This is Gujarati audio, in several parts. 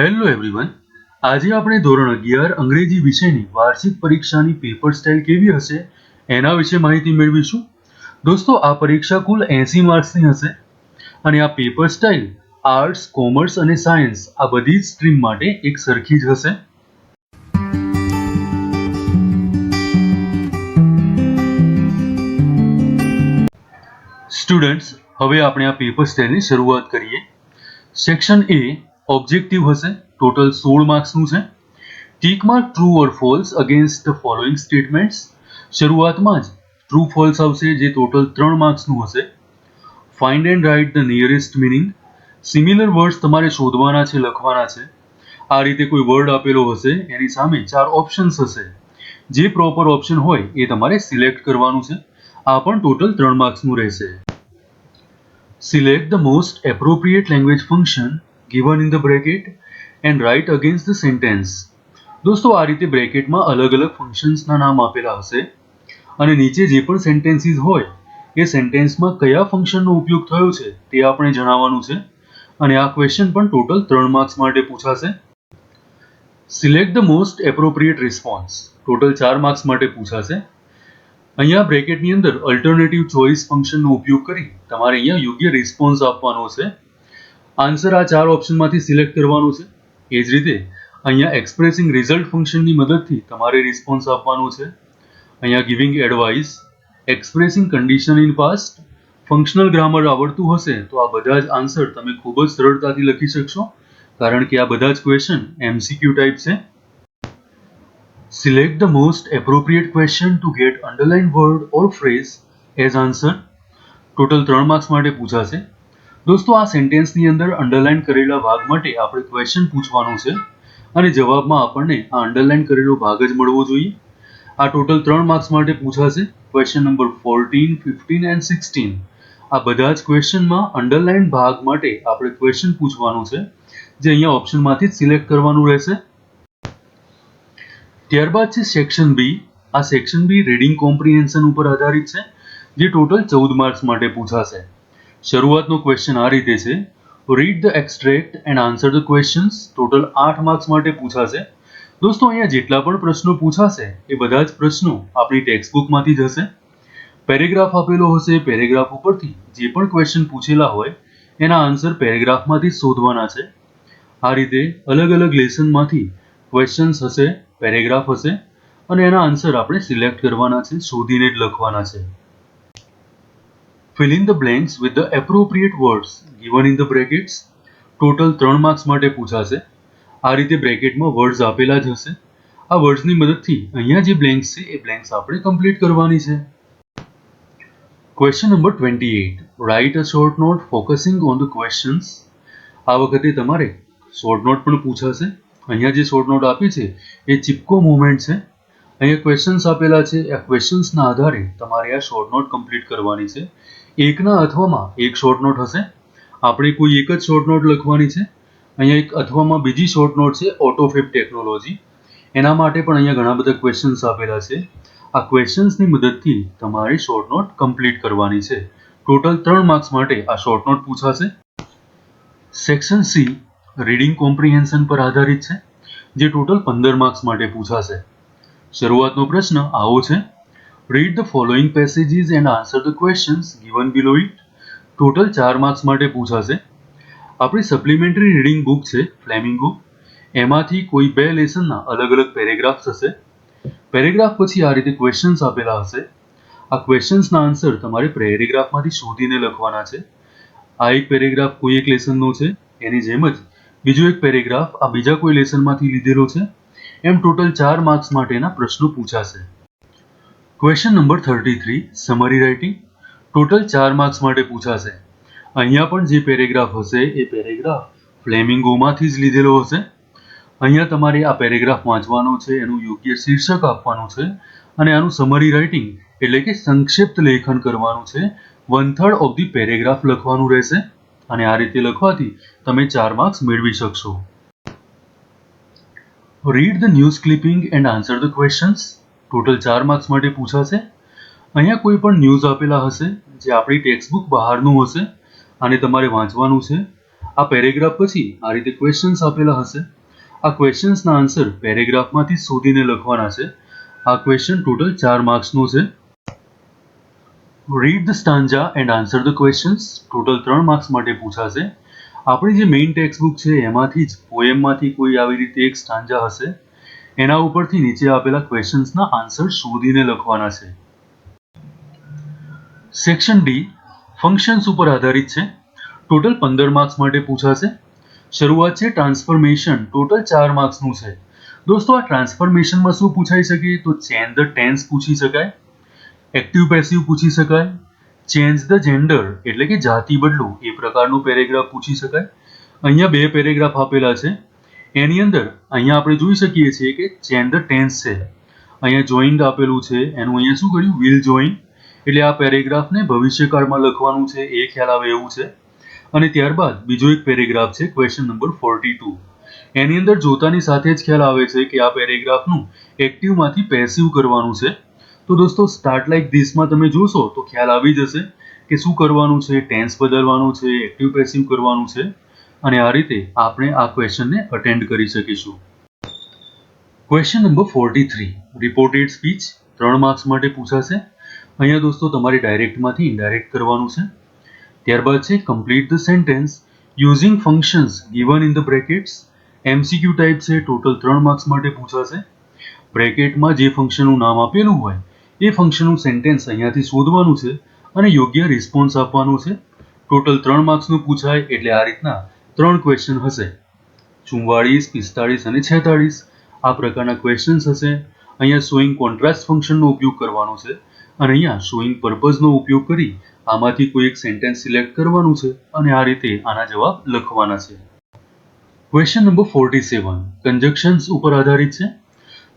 હેલો એવરીવન, આજે આપણે ધોરણ 11 અંગ્રેજી વિષયની વાર્ષિક પરીક્ષાની પેપર સ્ટાઇલ કેવી હશે એના વિશે માહિતી મેળવીશું. દોસ્તો, આ પરીક્ષા કુલ 80 માર્ક્સની હશે અને આ પેપર સ્ટાઇલ આર્ટ્સ, કોમર્સ અને સાયન્સ આ બધી જ સ્ટ્રીમ માટે એક સરખી જ હશે. સ્ટુડન્ટ્સ, હવે આપણે આ પેપર સ્ટાઇલની શરૂઆત કરીએ. સેક્શન એ ઓબ્જેક્ટિવ હશે, ટોટલ 16 માર્ક્સનું છે. Tick mark true or false against the following statements. શરૂઆતમાં જ ટ્રુ ફોલ્સ આવશે, જે ટોટલ 3 માર્ક્સનું હશે. Find and write the nearest meaning. Similar words તમારે શોધવાના છે, લખવાના છે. આ રીતે કોઈ વર્ડ આપેલો હશે, એની સામે 4 ઓપ્શન્સ હશે. જે પ્રોપર ઓપ્શન હોય એ તમારે સિલેક્ટ કરવાનું છે. આ પણ ટોટલ 3 માર્ક્સનું રહેશે. Select the most appropriate language function given in the bracket and write against the sentence. દોસ્તો, આ રીતે બ્રેકેટમાં અલગ અલગ ફંક્શન્સના નામ આપેલા હશે અને નીચે જે પણ સેન્ટેન્સીસ હોય એ સેન્ટેન્સમાં કયા ફંક્શનનો ઉપયોગ થયો છે તે આપણે જણાવવાનું છે. અને આ ક્વેશ્ચન પણ ટોટલ 3 માર્ક્સ માટે પૂછાશે. Select the most appropriate response. Total 4 marks માટે પૂછાશે. અહીંયા બ્રેકેટની અંદર અલ્ટરનેટિવ ચોઇસ ફંક્શનનો ઉપયોગ કરી તમારે અહીંયા યોગ્ય રિસ્પોન્સ આપવાનો છે. આન્સર આ 4 ઓપ્શનમાંથી સિલેક્ટ કરવાનો છે. એ જ રીતે અહીંયા એક્સપ્રેસિંગ રિઝલ્ટ ફંક્શનની મદદથી તમારે રિસ્પોન્સ આપવાનો છે. અહીંયા giving advice, expressing condition in past, functional grammar આવડતું હશે તો આ બધા જ આન્સર તમે ખૂબ જ સરળતાથી લખી શકશો, કારણ કે આ બધા જ ક્વેશ્ચન MCQ ટાઈપ છે. Select the most appropriate question to get underlined word or phrase as answer. Total 3 marks માટે પૂછાશે. દોસ્તો, આ સેન્ટેન્સની અંદર અંડરલાઇન કરેલા ભાગ માટે આપણે ક્વેશ્ચન પૂછવાનો છે અને જવાબમાં આપણને આ અંડરલાઇન કરેલો ભાગ જ મળવો જોઈએ. આ ટોટલ 3 માર્ક્સ માટે પૂછાશે. ક્વેશ્ચન નંબર 14, 15 and 16 આ બધા જ ક્વેશ્ચનમાં અંડરલાઇન ભાગ માટે આપણે ક્વેશ્ચન પૂછવાનું છે, જે અહીંયા ઓપ્શનમાંથી જ સિલેક્ટ કરવાનું રહેશે. ત્યારબાદ છે સેક્શન બી. આ સેક્શન બી રીડિંગ કોમ્પ્રિહેન્શન ઉપર આધારિત છે, જે ટોટલ 14 માર્ક્સ માટે પૂછાશે. શરૂઆતનો ક્વેશ્ચન આ રીતે છે: read the extract and answer the questions. Total 8 marks માટે પૂછાશે. દોસ્તો, અહીંયા જેટલા પણ પ્રશ્નો પૂછાશે એ બધા જ પ્રશ્નો આપણી ટેક્સ્ટ બુકમાંથી જ હશે. પેરેગ્રાફ આપેલો હશે, પેરેગ્રાફ ઉપરથી જે પણ ક્વેશ્ચન પૂછેલા હોય એના આન્સર પેરેગ્રાફમાંથી શોધવાના છે. આ રીતે અલગ અલગ લેસનમાંથી ક્વેશ્ચન્સ હશે, પેરેગ્રાફ હશે અને એના આન્સર આપણે સિલેક્ટ કરવાના છે, શોધીને જ લખવાના છે. Fill in the blanks with the appropriate words given in the brackets. Total 3 marks માટે પૂછાશે. આ રીતે બ્રેકેટમાં વર્ડ્સ આપેલા જ હશે. આ વર્ડ્સની મદદથી અહીંયા જે બ્લેન્ક્સ છે એ બ્લેન્ક્સ આપણે કમ્પ્લીટ કરવાની છે. Question number 28. Write a short note focusing on the questions. આ વખતે તમારે શોર્ટ નોટ પણ પૂછાશે. અહીંયા જે શોર્ટ નોટ આપી છે એ ચિપકો મુવમેન્ટ છે. અહીંયા ક્વેશ્ચન્સ આપેલા છે. આ ક્વેશ્ચન્સના આધારે તમારે આ શોર્ટ નોટ કમ્પ્લીટ કરવાની છે. એકના અથવામાં એક શોર્ટ નોટ હશે. આપણે કોઈ એક જ શોર્ટ નોટ લખવાની છે. અહીંયા એક અથવામાં બીજી શોર્ટ નોટ છે, ઓટોફિપ ટેકનોલોજી. એના માટે પણ અહીંયા ઘણા બધા ક્વેશ્ચન્સ આપેલા છે. આ ક્વેશ્ચન્સની મદદથી તમારે શોર્ટ નોટ કમ્પ્લીટ કરવાની છે. ટોટલ 3 માર્ક્સ માટે આ શોર્ટ નોટ પૂછાશે. સેક્શન સી રીડિંગ કોમ્પ્રિહેન્શન પર આધારિત છે, જે ટોટલ 15 માર્ક્સ માટે પૂછાશે. શરૂઆતનો પ્રશ્ન આવો છે: read the following passages and answer the questions given below it. Total 4 marks માટે પૂછાશે. આપણી સપ્લિમેન્ટરી રીડિંગ બુક છે ફ્લેમિંગો. એમાંથી કોઈ 2 લેસનના અલગ અલગ પેરેગ્રાફ્સ હશે. પેરેગ્રાફ પછી આ રીતે ક્વેશ્ચન્સ આપેલા હશે. આ ક્વેશ્ચન્સના આન્સર તમારે પેરેગ્રાફમાંથી શોધીને લખવાના છે. આ એક પેરેગ્રાફ કોઈ એક લેસનનો છે, એની જેમ જ બીજો એક પેરેગ્રાફ આ બીજા કોઈ લેસનમાંથી લીધેલો છે. એમ ટોટલ 4 માર્ક્સ માટેના પ્રશ્નો પૂછાશે. Question number 33. Summary writing. Total 4 marks માટે પૂછાશે. અહીંયા પણ જે પેરેગ્રાફ હશે એ પેરેગ્રાફ ફ્લેમિંગોમાંથી જ લીધેલો હશે. અહીંયા તમારે આ પેરેગ્રાફ વાંચવાનો છે, એનું યોગ્ય શીર્ષક આપવાનું છે અને આનું સમરી રાઇટિંગ એટલે કે સંક્ષિપ્ત લેખન કરવાનું છે. 1/3 ઓફ ધી પેરેગ્રાફ લખવાનું રહેશે અને આ રીતે લખવાથી તમે 4 માર્ક્સ મેળવી શકશો. Read the news clipping and answer the questions. Total 4 marks માટે પૂછાશે. અહીંયા કોઈ પણ ન્યૂઝ આપેલા હશે જે આપણી ટેક્સ્ટ બુક બહારનું હશે અને તમારે વાંચવાનું છે. આ પેરેગ્રાફ પછી આ રીતે ક્વેશ્ચન્સ આપેલા હશે. આ ક્વેશ્ચન્સના આન્સર પેરેગ્રાફમાંથી શોધીને લખવાના છે. આ ક્વેશ્ચન ટોટલ 4 માર્ક્સનો છે. Read the stanza and answer the questions total 3 marks માટે પૂછાશે. આપણી જે મેઇન ટેક્સ્ટ બુક છે એમાંથી જ પોએમમાંથી કોઈ આવી રીતે એક સ્ટાન્જા હશે. એના ઉપરથી નીચે આપેલા ક્વેશ્ચન્સના આન્સર શોધીને લખવાના છે. સેક્શન ડી ફંક્શન્સ ઉપર આધારિત છે. ટોટલ 15 માર્ક્સ માટે પૂછાશે. શરૂઆત છે ટ્રાન્સફોર્મેશન, ટોટલ 4 માર્ક્સનું છે. દોસ્તો આ ટ્રાન્સફોર્મેશનમાં શું પૂછાઈ શકે? તો ચેન્જ ધ ટેન્સ પૂછી શકાય, એક્ટિવ પેસિવ પૂછી શકાય, ચેન્જ ધ જેન્ડર એટલે કે જાતિ બદલું એ પ્રકારનું પેરેગ્રાફ પૂછી શકાય. અહીંયા 2 પેરેગ્રાફ આપેલા છે. એની અંદર અહીંયા આપણે જોઈ શકીએ છીએ કે ચેન્જ ધ ટેન્સ છે. અહીંયા જોઈન્ડ આપેલું છે, એનું અહીંયા શું કર્યું? વિલ જોઈન, એટલે આ પેરેગ્રાફને ભવિષ્યકાળમાં લખવાનું છે એ ખ્યાલ આવે એવું છે. અને ત્યારબાદ બીજો એક પેરેગ્રાફ છે ક્વેશ્ચન નંબર 42. એની અંદર જોતાની સાથે જ ખ્યાલ આવે છે કે આ પેરેગ્રાફનું એક્ટિવમાંથી પેસિવ કરવાનું છે. તો દોસ્તો સ્ટાર્ટ લાઈક ધીસમાં તમે જોશો તો ખ્યાલ આવી જશે કે શું કરવાનું છે. ટેન્સ બદલવાનું છે, એક્ટિવ પેસિવ કરવાનું છે, અને આ રીતે આપણે આ ક્વેશ્ચનને અટેન્ડ કરી શકીશું. Question number 43 reported speech 3 marks માટે પૂછાશે. અહીંયા દોસ્તો તમારે ડાયરેક્ટમાંથી ઇનડાયરેક્ટ કરવાનું છે. ત્યારબાદ છે complete the sentence using functions given in the brackets. MCQ type છે, ટોટલ 3 માર્ક્સ માટે પૂછાશે. બ્રેકેટમાં જે ફંક્શનનું નામ આપેલું હોય એ ફંક્શનનું સેન્ટેન્સ અહીંયાથી શોધવાનું છે અને યોગ્ય રિસ્પોન્સ આપવાનો છે. ટોટલ 3 માર્ક્સનું પૂછાય એટલે આ રીતના 3 ક્વેશ્ચન હશે. 44, 45 અને 46 આ પ્રકારના ક્વેશ્ચન્સ હશે. અહીંયા શોઈંગ કોન્ટ્રાસ્ટ ફંક્શનનો ઉપયોગ કરવાનો છે અને અહીંયા શોઈંગ પર્પઝનો ઉપયોગ કરી આમાંથી કોઈ એક સેન્ટેન્સ સિલેક્ટ કરવાનું છે અને આ રીતે આના જવાબ લખવાના છે. ક્વેશ્ચન નંબર 47 કન્જક્શન્સ ઉપર આધારિત છે.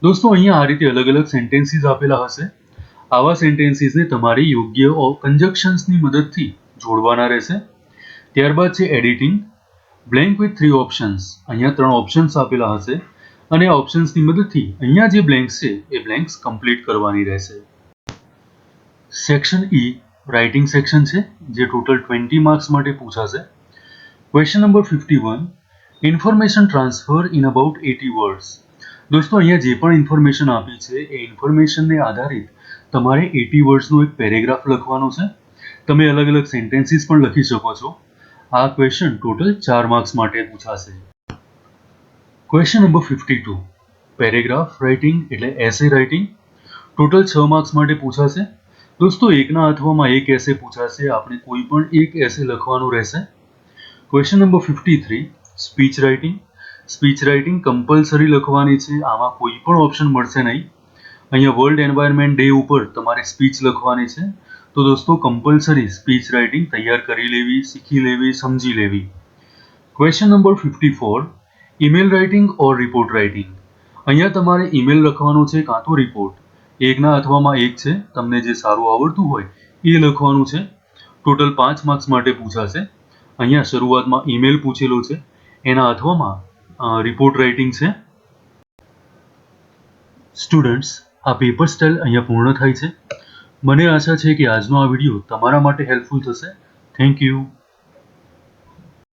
દોસ્તો અહીંયા આ રીતે અલગ અલગ સેન્ટેન્સીસ આપેલા હશે. આવા સેન્ટેન્સીસને તમારે યોગ્ય કન્જક્શન્સની મદદથી જોડવાના રહેશે. ત્યારબાદ છે એડિટિંગ, બ્લેન્ક વિથ 3 ઓપ્શન્સ. અહીંયા 3 ઓપ્શન્સ આપેલા હશે અને આ ઓપ્શન્સની મદદથી અહીંયા જે બ્લેન્ક્સ છે એ બ્લેન્ક્સ કમ્પ્લીટ કરવાની રહેશે. સેક્શન ઈ રાઇટિંગ સેક્શન છે જે ટોટલ 20 માર્ક્સ માટે પૂછાશે. Question number 51 information transfer in about 80 words. દોસ્તો અહીંયા જે પણ ઇન્ફોર્મેશન આપી છે એ ઇન્ફોર્મેશનને આધારિત તમારે 80 વર્ડ્સનો એક પેરેગ્રાફ લખવાનો છે. તમે અલગ અલગ સેન્ટેન્સીસ પણ લખી શકો છો. આ ક્વેશ્ચન ટોટલ 4 માર્ક્સ માટે પૂછાશે. ક્વેશ્ચન નંબર 52 પેરેગ્રાફ રાઇટિંગ એટલે એસે રાઇટિંગ. ટોટલ 6 માર્ક્સ માટે પૂછાશે. દોસ્તો એકના અથવામાં એક એસે પૂછાશે. આપણે કોઈ પણ એક એસે લખવાનું રહેશે. Question number 53 speech writing. Speech writing compulsory લખવાની છે, આમાં કોઈ પણ ઓપ્શન મળશે નહીં. અહીંયા વર્લ્ડ એન્વાયરમેન્ટ ડે ઉપર તમારે સ્પીચ લખવાની છે. તો દોસ્તો કમ્પલસરી સ્પીચ રાઇટિંગ તૈયાર કરી લેવી, શીખી લેવી, સમજી લેવી. ક્વેશ્ચન નંબર 54 ઈમેલ રાઇટિંગ ઓર રિપોર્ટ રાઇટિંગ. અહીંયા તમારે ઈમેલ લખવાનું છે કાં તો રિપોર્ટ. એકના અથવામાં એક છે, તમને જે સારું આવડતું હોય એ લખવાનું છે. ટોટલ 5 માર્ક્સ માટે પૂછાશે. અહીંયા શરૂઆતમાં ઈમેલ પૂછેલો છે, એના અથવામાં રિપોર્ટ રાઇટિંગ છે. સ્ટુડન્ટ્સ આ પેપર સ્ટાઇલ અહીંયા પૂર્ણ થાય છે. મને આશા છે કે આજનો આ વિડીયો તમારા માટે હેલ્પફુલ થશે. Thank you.